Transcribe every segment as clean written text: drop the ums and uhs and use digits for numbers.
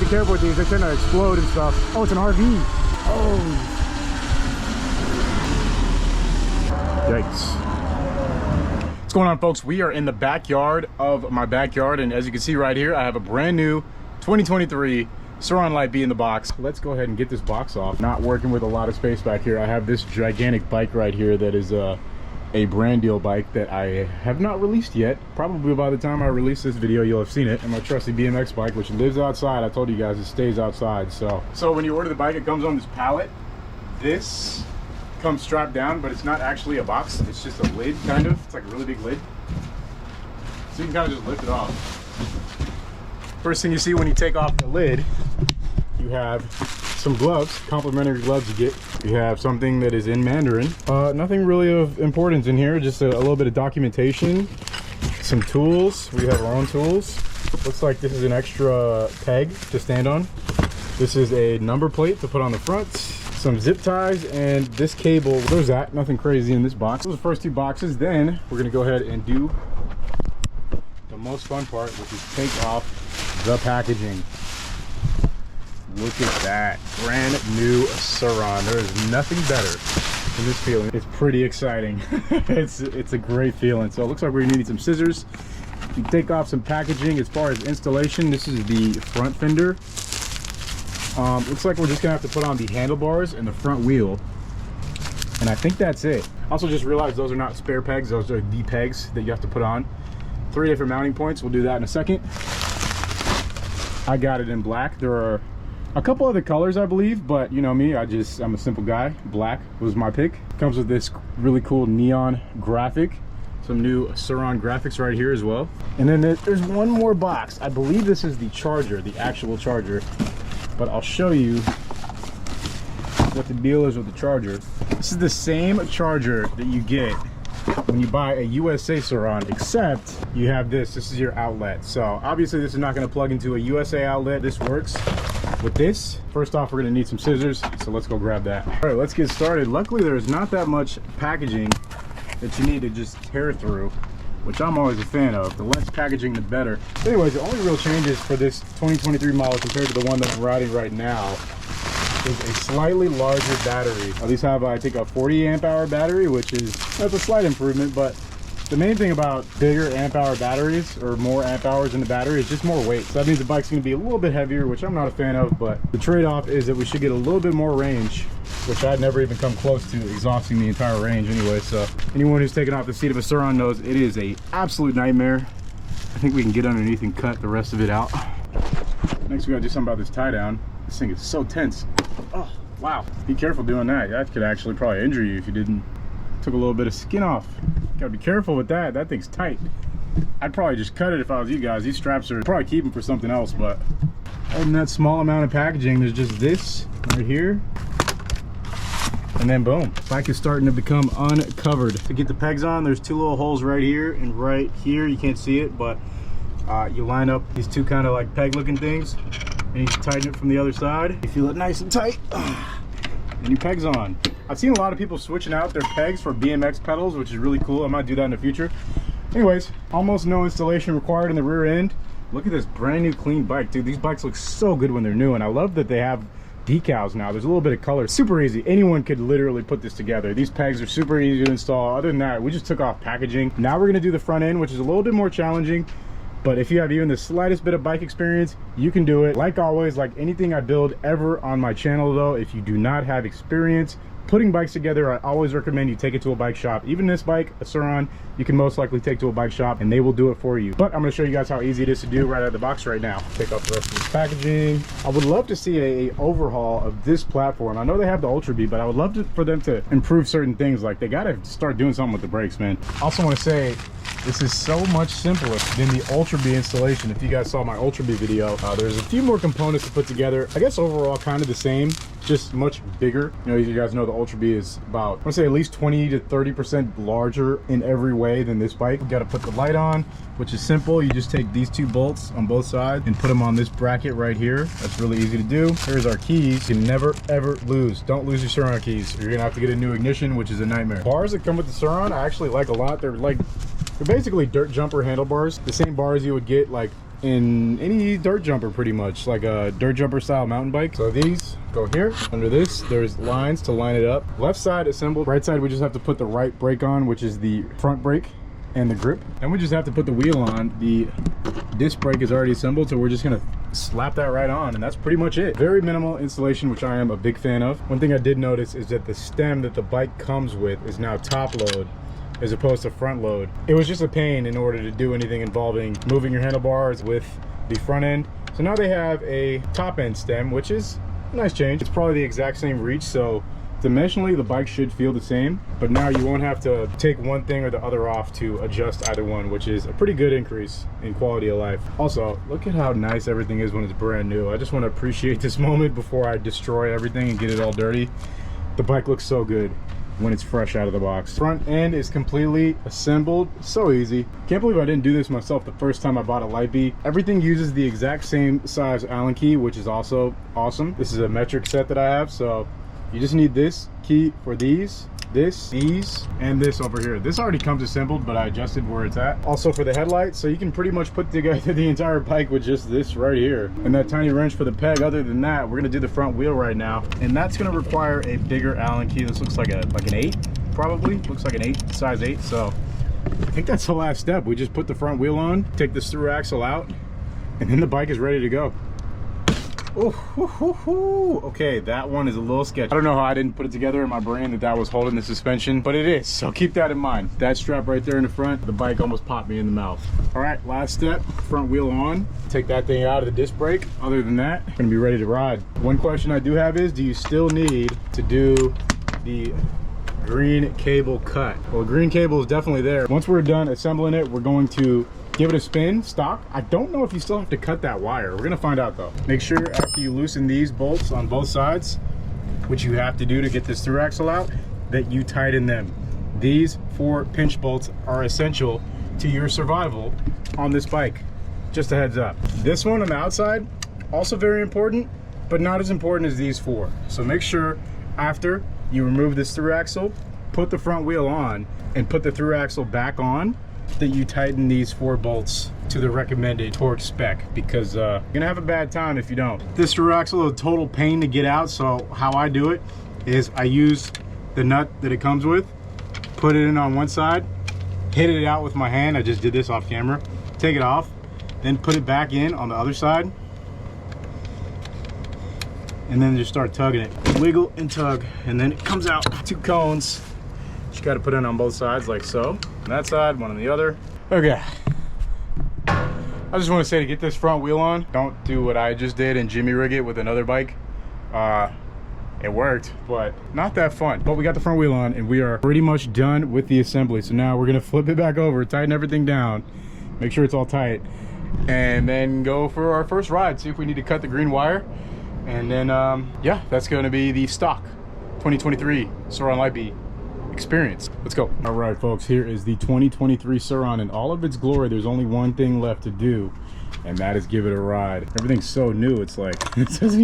careful with these, they tend to explode and stuff. Oh, it's an RV. Oh. Yikes. What's going on, folks? We are in the backyard of my backyard, and as you can see right here, I have a brand new 2023 Sur-Ron Light B in the box. Let's go ahead and get this box off. Not working with a lot of space back here. I have this gigantic bike right here that is a brand deal bike that I have not released yet. Probably by the time I release this video, you'll have seen it. And my trusty BMX bike, which lives outside. I told you guys it stays outside. So when you order the bike, it comes on this pallet. This comes strapped down, but it's not actually a box. It's just a lid, kind of. It's like a really big lid. So you can kind of just lift it off. First thing you see when you take off the lid, you have some gloves, complimentary gloves you get. You have something that is in Mandarin. Nothing really of importance in here, just a little bit of documentation, some tools. We have our own tools. Looks like this is an extra peg to stand on. This is a number plate to put on the front, some zip ties, and this cable. There's that, nothing crazy in this box. Those are the first two boxes. Then we're gonna go ahead and do the most fun part, which is take off the packaging. Look at that, brand new Sur-Ron. There is nothing better than this feeling. It's pretty exciting. it's a great feeling. So it looks like we're gonna need some scissors. You take off some packaging. As far as installation, this is the front fender. Looks like we're just gonna have to put on the handlebars and the front wheel, and I think that's it. Also just realized those are not spare pegs, those are the pegs that you have to put on. 3 different mounting points. We'll do that in a second. I got it in black. There are a couple other colors, I believe, but you know me, I'm a simple guy. Black was my pick. Comes with this really cool neon graphic, some new Sur-Ron graphics right here as well. And then there's one more box. I believe this is the charger, the actual charger, but I'll show you what the deal is with the charger. This is the same charger that you get when you buy a USA Sur-Ron, except you have this is your outlet. So obviously this is not going to plug into a USA outlet. This works with this. First off, we're going to need some scissors, so let's go grab that. All right, let's get started. Luckily there's not that much packaging that you need to just tear through, which I'm always a fan of. The less packaging, the better. Anyways, the only real changes for this 2023 model compared to the one that I'm riding right now is a slightly larger battery. These have, I think, a 40 amp hour battery, which is, that's a slight improvement, but the main thing about bigger amp hour batteries, or more amp hours in the battery, is just more weight. So that means the bike's gonna be a little bit heavier, which I'm not a fan of, but the trade-off is that we should get a little bit more range, which I'd never even come close to exhausting the entire range anyway. So anyone who's taken off the seat of a Sur-Ron knows it is a absolute nightmare. I think we can get underneath and cut the rest of it out. Next we gotta do something about this tie down. This thing is so tense. Oh, wow. Be careful doing that. That could actually probably injure you if you didn't. Took a little bit of skin off. Gotta be careful with that. That thing's tight. I'd probably just cut it if I was you guys. These straps are probably keep them for something else, but other than that small amount of packaging, there's just this right here. And then boom, bike is starting to become uncovered. To get the pegs on, there's 2 little holes right here and right here. You can't see it, but you line up these 2 kind of like peg looking things, and you tighten it from the other side. You feel it nice and tight, and your pegs on. I've seen a lot of people switching out their pegs for BMX pedals, which is really cool. I might do that in the future. Anyways, almost no installation required in the rear end. Look at this brand new clean bike, dude. These bikes look so good when they're new, and I love that they have decals now. There's a little bit of color. Super easy. Anyone could literally put this together. These pegs are super easy to install. Other than that, we just took off packaging. Now we're gonna do the front end, which is a little bit more challenging. But if you have even the slightest bit of bike experience, you can do it. Like always, like anything I build ever on my channel though, if you do not have experience putting bikes together, I always recommend you take it to a bike shop. Even this bike, a Sur-Ron, you can most likely take to a bike shop and they will do it for you. But I'm gonna show you guys how easy it is to do right out of the box right now. Take off the rest of this packaging. I would love to see a overhaul of this platform. I know they have the Ultra B, but I would love for them to improve certain things. Like they gotta start doing something with the brakes, man. Also wanna say, this is so much simpler than the Ultra B installation. If you guys saw my Ultra B video, there's a few more components to put together. I guess overall kind of the same, just much bigger. You know, you guys know the Ultra B is about, I want to say at least 20 to 30% larger in every way than this bike. You got to put the light on, which is simple. You just take these 2 bolts on both sides and put them on this bracket right here. That's really easy to do. Here's our keys. You can never ever lose. Don't lose your Sur-Ron keys. You're gonna have to get a new ignition, which is a nightmare. Bars that come with the Sur-Ron I actually like a lot. They're basically dirt jumper handlebars, the same bars you would get like in any dirt jumper pretty much, like a dirt jumper style mountain bike. So these go here. Under this, there's lines to line it up. Left side assembled. Right side, we just have to put the right brake on, which is the front brake and the grip. Then we just have to put the wheel on. The disc brake is already assembled, so we're just gonna slap that right on, and that's pretty much it. Very minimal installation, which I am a big fan of. One thing I did notice is that the stem that the bike comes with is now top load as opposed to front load. It was just a pain in order to do anything involving moving your handlebars with the front end. So now they have a top end stem, which is a nice change. It's probably the exact same reach, so dimensionally the bike should feel the same, but now you won't have to take one thing or the other off to adjust either one, which is a pretty good increase in quality of life. Also, look at how nice everything is when it's brand new. I just want to appreciate this moment before I destroy everything and get it all dirty. The bike looks so good when it's fresh out of the box. Front end is completely assembled, so easy. Can't believe I didn't do this myself the first time I bought a Lightbee. Everything uses the exact same size Allen key, which is also awesome. This is a metric set that I have, so you just need this key for these, these, and this over here. This already comes assembled, but I adjusted where it's at. Also for the headlights, so you can pretty much put together the entire bike with just this right here. And that tiny wrench for the peg. Other than that, we're gonna do the front wheel right now. And that's gonna require a bigger Allen key. This looks like an 8, probably. Looks like an 8, size 8. So I think that's the last step. We just put the front wheel on, take this through axle out, and then the bike is ready to go. Oh, okay, that one is a little sketchy. I don't know how I didn't put it together in my brain that was holding the suspension, but it is, so keep that in mind. That strap right there in the front, the bike almost popped me in the mouth. All right, last step, front wheel on. Take that thing out of the disc brake. Other than that, I'm gonna be ready to ride. One question I do have is, do you still need to do the green cable cut? Well, the green cable is definitely there. Once we're done assembling it, we're going to give it a spin, stock. I don't know if you still have to cut that wire. We're gonna find out though. Make sure after you loosen these bolts on both sides, which you have to do to get this through axle out, that you tighten them. These 4 pinch bolts are essential to your survival on this bike. Just a heads up. This one on the outside, also very important, but not as important as these 4. So make sure after you remove this through axle, put the front wheel on and put the through axle back on, that you tighten these 4 bolts to the recommended torque spec, because you're gonna have a bad time if you don't. This through axle is a total pain to get out, so how I do it is I use the nut that it comes with, put it in on one side, hit it out with my hand. I just did this off camera. Take it off, then put it back in on the other side, and then just start tugging it. Wiggle and tug, and then it comes out. 2 cones. You got to put it on both sides like so. On that side, one on the other. Okay. I just want to say, to get this front wheel on, don't do what I just did and jimmy rig it with another bike. It worked, but not that fun. But we got the front wheel on and we are pretty much done with the assembly. So now we're gonna flip it back over, tighten everything down, make sure it's all tight, and then go for our first ride, see if we need to cut the green wire. And then yeah, that's gonna be the stock 2023 Sur-Ron Lightbee experience. Let's go. All right, folks, here is the 2023 Sur-Ron in all of its glory. There's only one thing left to do, and that is give it a ride. Everything's so new, it's like it doesn't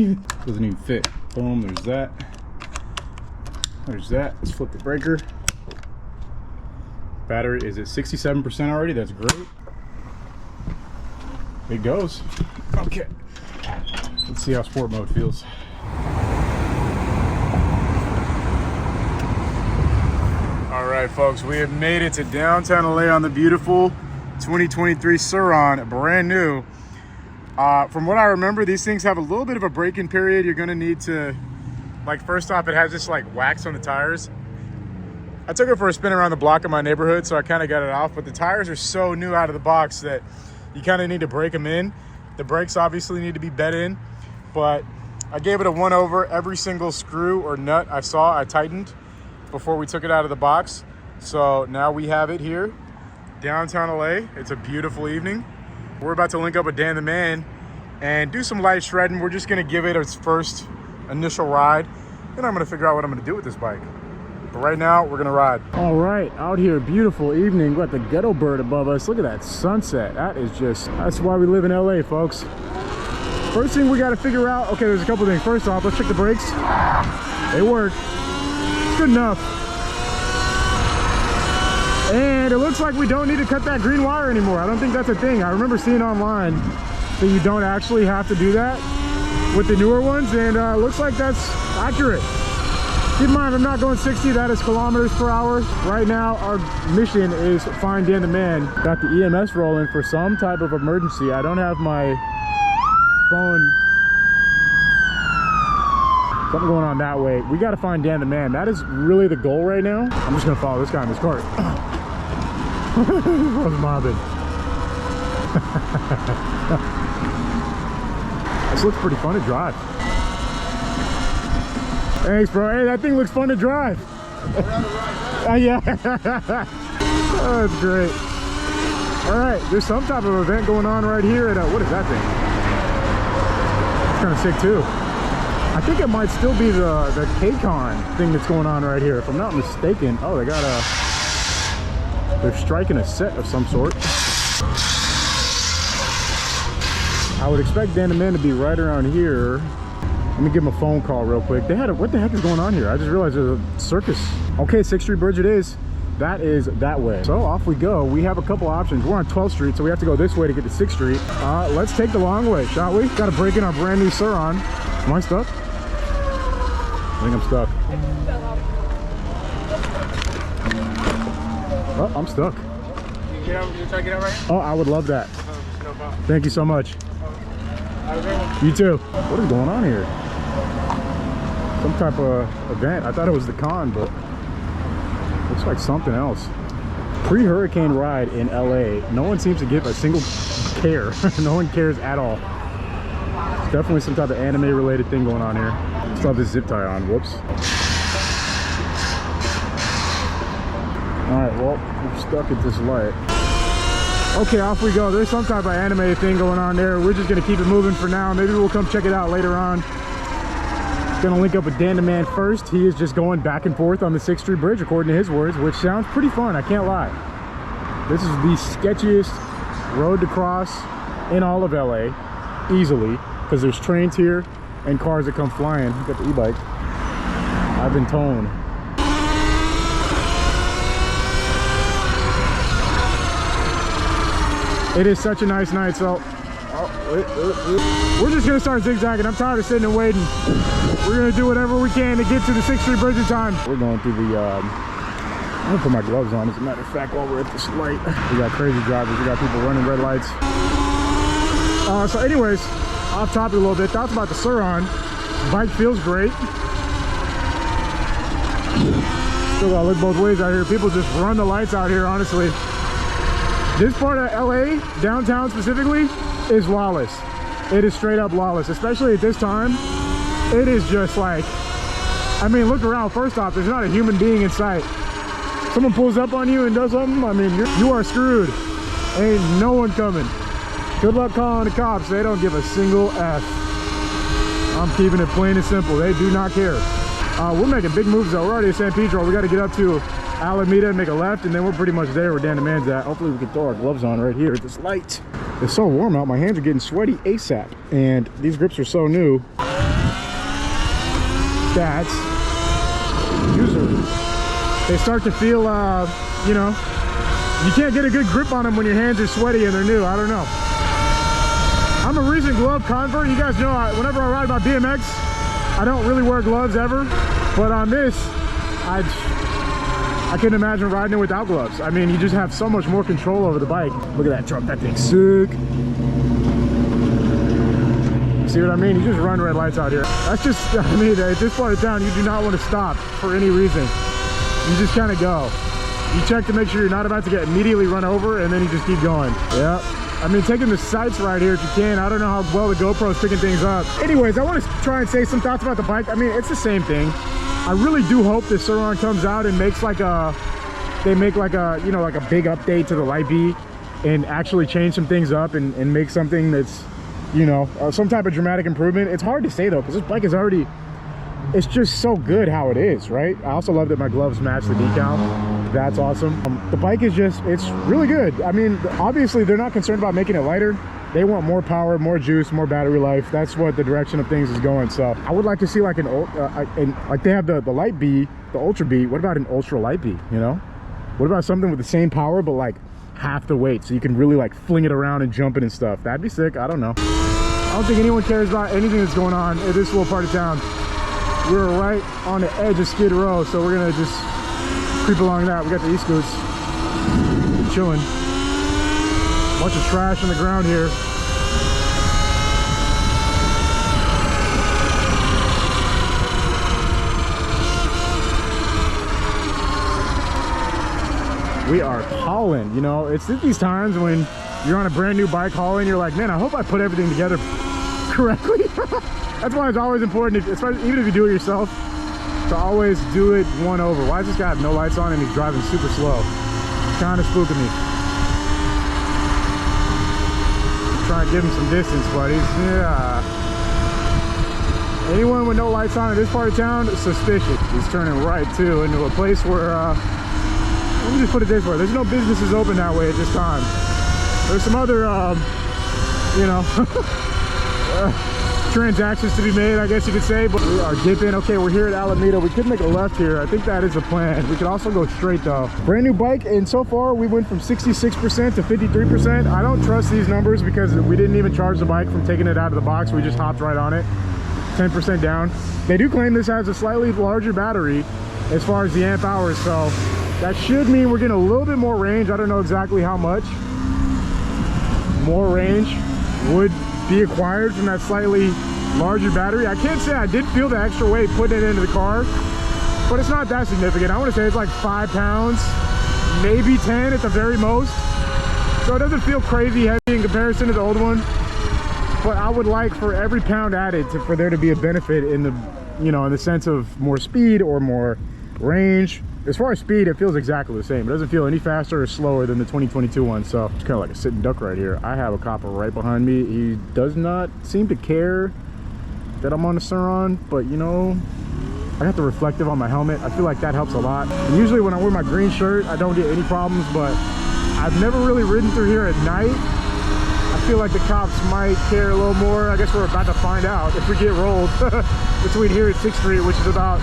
even fit. Boom, there's that. There's that. Let's flip the breaker. Battery is at 67% already. That's great. It goes. Okay. Let's see how sport mode feels. All right, folks, we have made it to downtown LA on the beautiful 2023 Sur-Ron, brand new. From what I remember, these things have a little bit of a break-in period. You're gonna need to, like, first off, it has this like wax on the tires. I took it for a spin around the block in my neighborhood, so I kind of got it off, but the tires are so new out of the box that you kind of need to break them in. The brakes obviously need to be bed in, but I gave it a one over. Every single screw or nut I saw, I tightened before we took it out of the box. So now we have it here, downtown LA. It's a beautiful evening. We're about to link up with Dan the Man and do some light shredding. We're just gonna give it its first initial ride, and I'm gonna figure out what I'm gonna do with this bike. But right now, we're gonna ride. All right, out here, beautiful evening. We got the ghetto bird above us. Look at that sunset. That is just, that's why we live in LA, folks. First thing we gotta figure out, okay, there's a couple things. First off, let's check the brakes. They work. Good enough. And And it looks like we don't need to cut that green wire anymore. I don't think that's a thing. I remember seeing online that you don't actually have to do that with the newer ones, and looks like that's accurate. Keep in mind, I'm not going 60, that is kilometers per hour. Right now, our mission is find Dan the Man. Got the EMS rolling for some type of emergency. I don't have my phone. Something going on that way. We got to find Dan the Man. That is really the goal right now. I'm just going to follow this guy in this cart. What's mobbing? This looks pretty fun to drive. Thanks, bro. Hey, that thing looks fun to drive. Yeah. Oh, that's great. All right, there's some type of event going on right here at what is that thing? It's kind of sick too. I think it might still be the K-Con thing that's going on right here, if I'm not mistaken. Oh, they got they're striking a set of some sort. I would expect Dan the Man to be right around here. Let me give him a phone call real quick. They had what the heck is going on here? I just realized there's a circus. Okay, 6th Street Bridge it is. That is that way. So off we go. We have a couple options. We're on 12th Street, so we have to go this way to get to 6th Street. Let's take the long way, shall we? Got to break in our brand new Suron. Am I stuck? I think I'm stuck. Oh, I'm stuck. You try to get out right? Oh, I would love that. No problem. Thank you so much. You too. What is going on here? Some type of event. I thought it was the con, but looks like something else. Pre-hurricane ride in LA. No one seems to give a single care. No one cares at all. It's definitely some type of anime related thing going on here. Still have this zip tie on. Whoops. Alright, well, we're stuck at this light. Okay, off we go. There's some type of anime thing going on there. We're just gonna keep it moving for now. Maybe we'll come check it out later on. Gonna link up with Dan the Man first. He is just going back and forth on the 6th Street Bridge, according to his words, which sounds pretty fun, I can't lie. This is the sketchiest road to cross in all of LA, easily, because there's trains here and cars that come flying. Look at the e-bike. I've been told. It is such a nice night, so we're just gonna start zigzagging. I'm tired of sitting and waiting. We're gonna do whatever we can to get to the 6th Street Bridge in time. We're going through the, I'm gonna put my gloves on, as a matter of fact, while we're at this light. We got crazy drivers, we got people running red lights. So anyways, off topic a little bit, thoughts about the Suron. Bike feels great. Still gotta look both ways out here. People just run the lights out here, honestly. This part of LA, downtown specifically, is lawless. It is straight up lawless, especially at this time. It is just like, I mean, look around. First off, there's not a human being in sight. Someone pulls up on you and does something, I mean, you are screwed. Ain't no one coming. Good luck calling the cops. They don't give a single F. I'm keeping it plain and simple. They do not care. We're making big moves though. We're already at San Pedro. We got to get up to Alameda and make a left, and then we're pretty much there where Dan the Man's at. Hopefully we can throw our gloves on right here at this light. It's so warm out, my hands are getting sweaty ASAP, and these grips are so new. That's usually they start to feel you know, you can't get a good grip on them when your hands are sweaty and they're new. I don't know. I'm a recent glove convert. You guys know whenever I ride my BMX, I don't really wear gloves ever, but on this I couldn't imagine riding it without gloves. I mean, you just have so much more control over the bike. Look at that truck, that thing's sick. See what I mean? You just run red lights out here. That's just, I mean, at this part of town, you do not want to stop for any reason. You just kind of go. You check to make sure you're not about to get immediately run over, and then you just keep going. Yeah. I mean, taking the sights right here if you can. I don't know how well the GoPro's picking things up. Anyways, I want to try and say some thoughts about the bike. I mean, it's the same thing. I really do hope this Suron comes out and makes like a, they make like a, you know, like a big update to the Light B and actually change some things up and make something that's, you know, some type of dramatic improvement. It's hard to say though, because this bike is already, it's just so good how it is, right? I also love that my gloves match the decal. That's awesome. The bike is just, it's really good. I mean, obviously they're not concerned about making it lighter. They want more power, more juice, more battery life. That's what the direction of things is going. So I would like to see like like they have the Light B, the Ultra B. What about an Ultra Light B, you know? What about something with the same power but like half the weight, so you can really like fling it around and jump it and stuff? That'd be sick. I don't know. I don't think anyone cares about anything that's going on in this little part of town. We're right on the edge of Skid Row, so we're gonna just creep along that. We got the e-scoots chilling. Bunch of trash on the ground here. We are hauling, you know. It's at these times when you're on a brand new bike hauling, you're like, man, I hope I put everything together correctly. That's why it's always important, especially even if you do it yourself, to always do it one over. Why does this guy have no lights on and he's driving super slow? Kind of spooking me. Trying to give him some distance, buddies. Yeah. Anyone with no lights on in this part of town, suspicious. He's turning right too into a place where, let me just put it this way, there's no businesses open that way at this time. There's some other, you know, transactions to be made, I guess you could say, but we are dipping. Okay, we're here at Alameda. We could make a left here. I think that is the plan. We could also go straight though. Brand new bike, and so far we went from 66% to 53%. I don't trust these numbers because we didn't even charge the bike from taking it out of the box. We just hopped right on it. 10% down. They do claim this has a slightly larger battery as far as the amp hours, so that should mean we're getting a little bit more range. I don't know exactly how much more range would be acquired from that slightly larger battery. I can't say I did feel the extra weight putting it into the car, but it's not that significant. I want to say it's like 5 pounds, maybe 10 at the very most. So it doesn't feel crazy heavy in comparison to the old one, but I would like for every pound added for there to be a benefit in the, you know, in the sense of more speed or more range. As far as speed, it feels exactly the same. It doesn't feel any faster or slower than the 2022 one, so it's kind of like a sitting duck right here. I have a copper right behind me. He does not seem to care that I'm on the Sur-Ron, but you know, I got the reflective on my helmet. I feel like that helps a lot. And usually when I wear my green shirt, I don't get any problems, but I've never really ridden through here at night. I feel like the cops might care a little more. I guess we're about to find out if we get rolled between here at 6th Street, which is about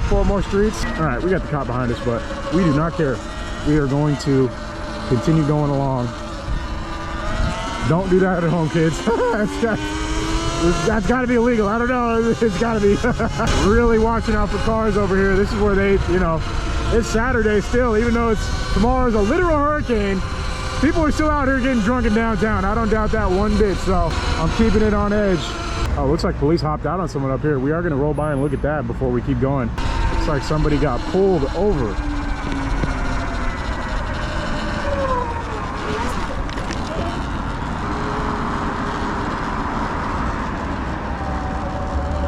4 more streets. All right, we got the cop behind us, but we do not care. We are going to continue going along. Don't do that at home, kids. That's got to be illegal. I don't know. It's got to be. Really watching out for cars over here. This is where they, you know, it's Saturday still, even though tomorrow's a literal hurricane. People are still out here getting drunk in downtown. I don't doubt that one bit, so I'm keeping it on edge. Oh, looks like police hopped out on someone up here. We are going to roll by and look at that before we keep going. Looks like somebody got pulled over.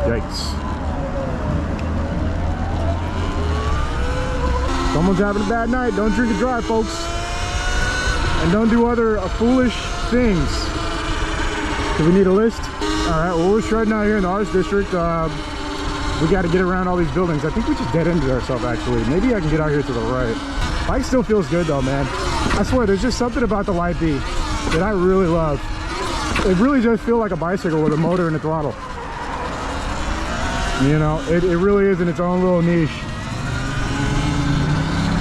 Yikes. Someone's having a bad night. Don't drink and drive, folks. And don't do other foolish things. Do we need a list? All right, well, we're shredding out here in the Arts District. We got to get around all these buildings. I think we just dead-ended ourselves, actually. Maybe I can get out here to the right. Bike still feels good, though, man. I swear, there's just something about the Light B that I really love. It really does feel like a bicycle with a motor and a throttle. You know, it really is in its own little niche.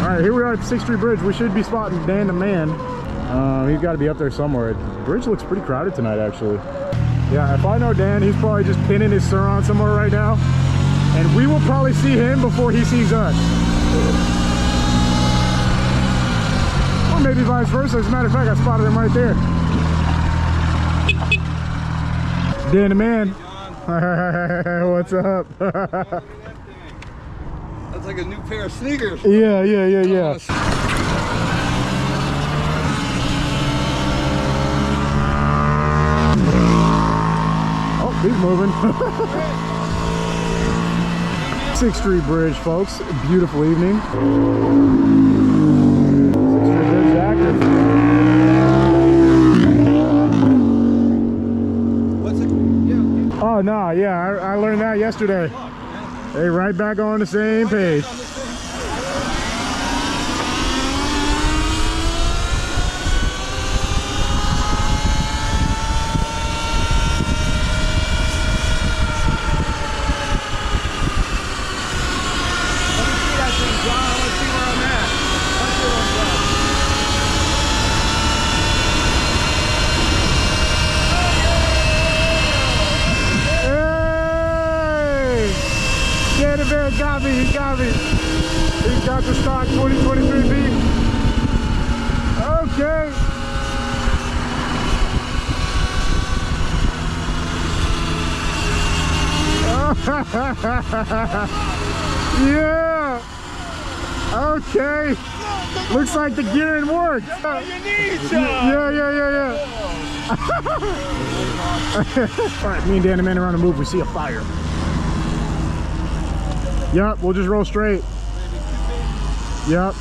All right, here we are at the 6th Street Bridge. We should be spotting Dan the Man. He's got to be up there somewhere. The bridge looks pretty crowded tonight, actually. Yeah, if I know Dan, he's probably just pinning his Sur-Ron somewhere right now. And we will probably see him before he sees us. Or maybe vice versa. As a matter of fact, I spotted him right there. Dan the Man. What's up? That's like a new pair of sneakers. Yeah. He's moving. 6th Street Bridge, folks. Beautiful evening. 6th Street Bridge is active. What's it? Yeah. Oh, no, yeah, I learned that yesterday. Hey, right back on the same page. heavy. He's got the stock 2023 beef. Okay. Yeah. Okay. Looks like the gearing worked. You need Yeah. All right, me and Dan the man are on the move. We see a fire. Yep, we'll just roll straight. Yep.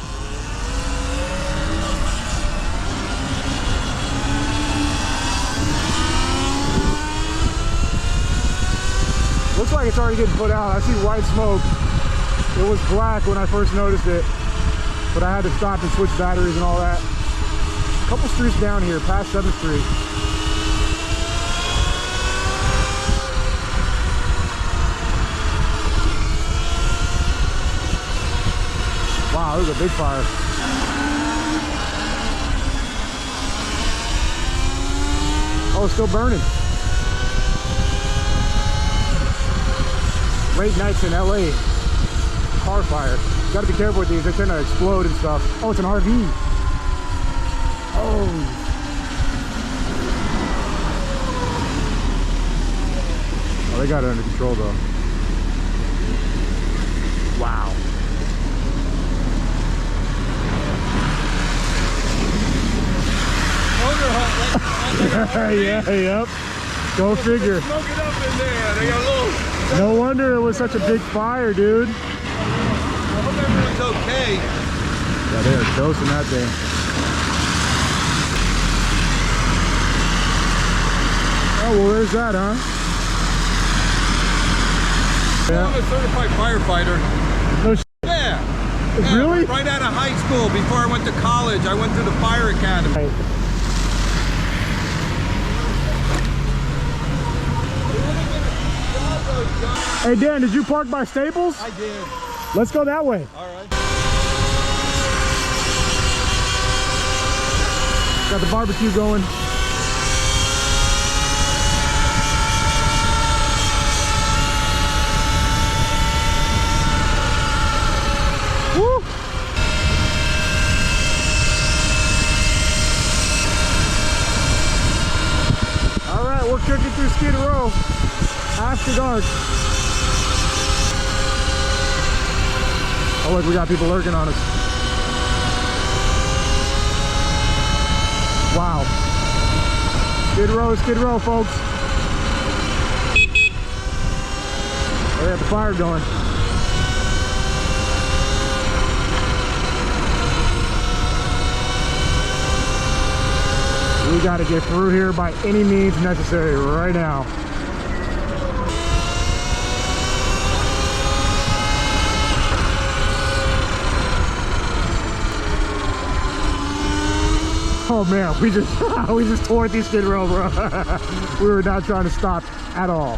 Looks like it's already getting put out. I see white smoke. It was black when I first noticed it, but I had to stop and switch batteries and all that. A couple streets down here, past 7th Street. Wow, this is a big fire. Oh, it's still burning. Late nights in LA. Car fire. Gotta be careful with these, they tend to explode and stuff. Oh, it's an RV. Oh. Oh, they got it under control though. Wow. Yeah, yep. Go figure. Smoke it up in there. They got a little. No wonder it was such a big fire, dude. I hope everyone's okay. Yeah, they are dosing that thing. Oh, well, there's that, huh? I'm a certified firefighter. No sh Yeah. Really? Right out of high school, before I went to college, I went through the fire academy. Right. Hey, Dan, did you park by Staples? I did. Let's go that way. All right. Got the barbecue going. Woo! All right, we're cooking through Skid Row after dark. Oh, look, we got people lurking on us. Wow. Skid Row, folks. They got the fire going. We got to get through here by any means necessary right now. Oh man, we just tore these Skid Row, bro. We were not trying to stop at all.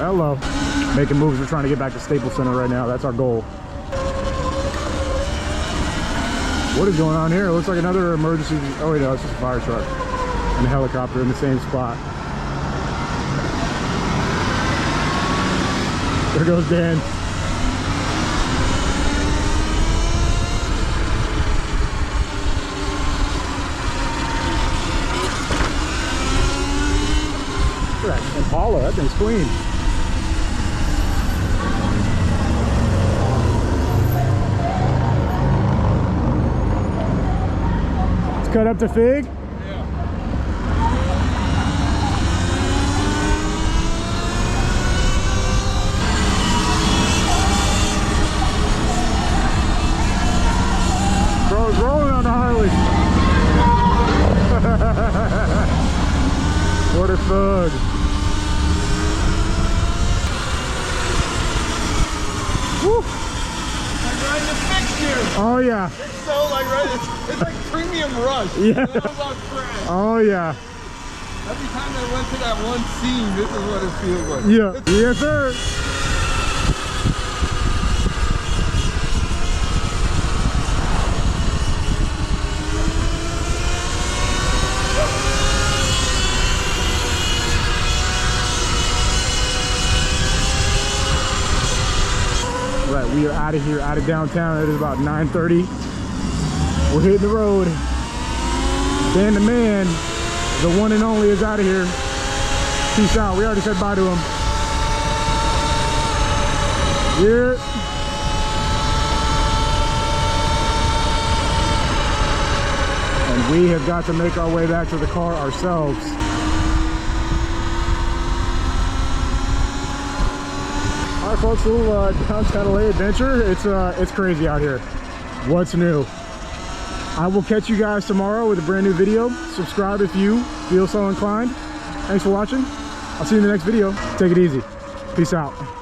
Hello. Making moves. We're trying to get back to Staples Center right now. That's our goal. What is going on here? It looks like another emergency. Oh wait, no, it's just a fire truck and a helicopter in the same spot. There goes Dan. Look at that Impala, that thing's clean. It's cut up to Fig. Bro's rolling on the Harley. What a thug. Woo. Like riding a fixture. Oh yeah. It's so like it's like premium rush. Yeah. Oh yeah. Every time I went to that one scene, this is what it feels like. Yeah. Yes, sir. Right, we are out of here, out of downtown. It is about 9:30. We're hitting the road. Dan the man, the one and only, is out of here. Peace out. We already said bye to him. Yeah. And we have got to make our way back to the car ourselves. All right, folks, a little downtown LA adventure. It's crazy out here. What's new? I will catch you guys tomorrow with a brand new video. Subscribe if you feel so inclined. Thanks for watching. I'll see you in the next video. Take it easy. Peace out.